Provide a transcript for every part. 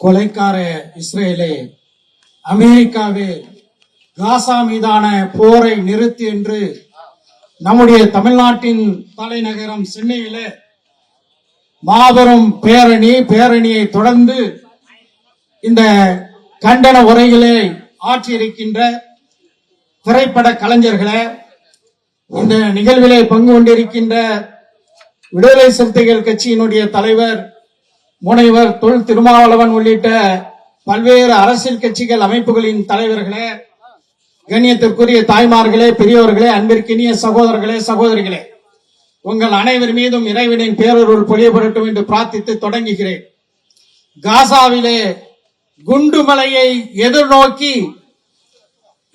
கொலைக்கார இஸ்ரேலே, அமெரிக்காவே காசா மீதான போரை நிறுத்து என்று நம்முடைய தமிழ்நாட்டின் தலைநகரம் சென்னையில மாபெரும் பேரணியை தொடர்ந்து இந்த கண்டன உரைகளை ஆற்றியிருக்கின்ற திரைப்பட கலைஞர்களே, இந்த நிகழ்விலே பங்கு கொண்டிருக்கின்ற விடுதலை சிறுத்தைகள் கட்சியினுடைய தலைவர் முனைவர் தொல் திருமாவளவன் உள்ளிட்ட பல்வேறு அரசியல் கட்சிகள் அமைப்புகளின் தலைவர்களே, கண்ணியத்திற்குரிய தாய்மார்களே, பெரியவர்களே, அன்பிற்கினிய சகோதரர்களே, சகோதரிகளே, உங்கள் அனைவர் மீதும் இறைவனின் பேரருள் பொழியப்படட்டும் என்று பிரார்த்தித்து தொடங்குகிறேன். காசாவிலே குண்டுமலையை எதிர்நோக்கி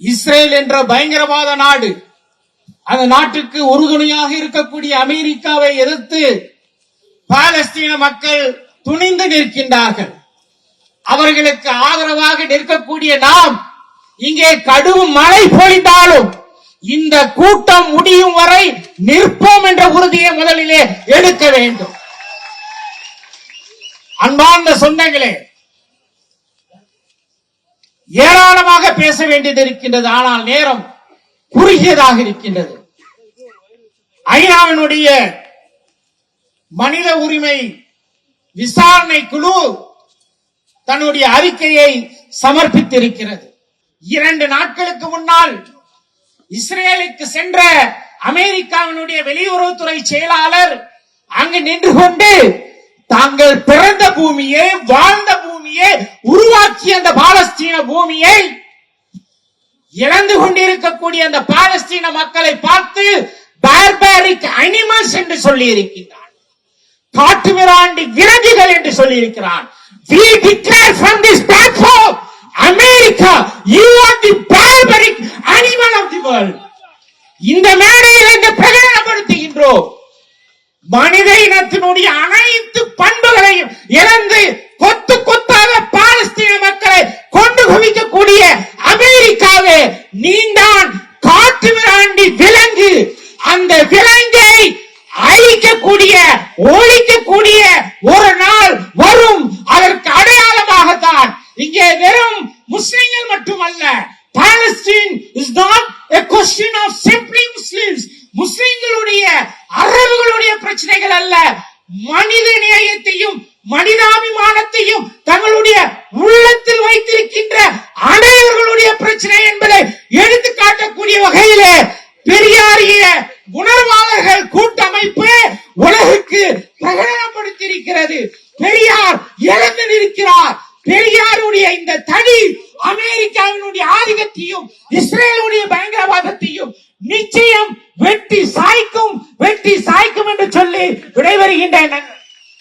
இஸ்ரேல் என்ற பயங்கரவாத நாடு, அந்த நாட்டுக்கு உறுதுணையாக இருக்கக்கூடிய அமெரிக்காவை எதிர்த்து பாலஸ்தீன மக்கள் துணிந்து நிற்கின்றார்கள். அவர்களுக்கு ஆதரவாக நிற்கக்கூடிய நாம் இங்கே கடும் மழை பொழிந்தாலும் இந்த கூட்டம் முடியும் வரை நிற்போம் என்ற உறுதியை முதலிலே எடுக்க வேண்டும். அன்பார்ந்த சொந்தங்களே, ஏராளமாக பேச வேண்டியது இருக்கின்றது. ஆனால் நேரம் குறுகியதாக இருக்கின்றது. ஐநாவினுடைய மனித உரிமை விசாரணை குழு தன்னுடைய அறிக்கையை சமர்ப்பித்திருக்கிறது. 2 நாட்களுக்கு முன்னால் இஸ்ரேலுக்கு சென்ற அமெரிக்காவினுடைய வெளியுறவுத்துறை செயலாளர் அங்கு நின்று கொண்டு தாங்கள் பிறந்த பூமியை, வாழ்ந்த பூமியை, உருவாக்கிய அந்த பாலஸ்தீன பூமியை இழந்து கொண்டிருக்கக்கூடிய அந்த பாலஸ்தீன மக்களை பார்த்து பார்பாரிக் அனிமல்ஸ் என்று சொல்லி இருக்கின்றார். காட்டுமிராண்டி விலங்குகள் என்று சொல்லி இருக்கிறார். We declare from this platform, America, you are the barbaric animal of the world. இந்த மேடையில் இந்த பிரகடனப்படுத்துகின்றோம். மனித இனத்தினுடைய அனைத்து பண்புகளையும் இழந்து கொத்து கொத்தாக பாலஸ்தீன மக்களை கொண்டு குவிக்கக்கூடிய அமெரிக்காவே, நீந்தான் காட்டுமிராண்டி விலங்கு. அந்த விலங்கை அழிக்கக்கூடிய, ஒழிக்கக்கூடிய ஒரு நாள் வரும். அதற்கு அடையாளமாகத்தான் இங்கே வெறும் முஸ்லிம்கள் மட்டுமல்ல, Palestine is not a question of simply Muslims. முஸ்லிம்களுடைய, அரபுகளுடைய பிரச்சனைகள் அல்ல, மனித நேயத்தையும் மனிதாபிமானத்தையும் தங்களுடைய உள்ளத்தில் வைத்திருக்கின்ற அனைவர்களுடைய பிரச்சனை என்பதை எடுத்து காட்டக்கூடிய வகையிலே பெரியாரிய உணர்வாளர்கள் கூட்டமைப்பு உலகுக்கு பிரகடனப்படுத்தியிருக்கிறது. பெரியார் இழந்து நிற்கிறார். பெரியாருடைய இந்த தனி அமெரிக்காவினுடைய ஆதிக்கத்தையும் இஸ்ரேலுடைய பயங்கரவாதத்தையும் நிச்சயம் வெட்டி சாய்க்கும் என்று சொல்லி விடைபெறுகின்றன.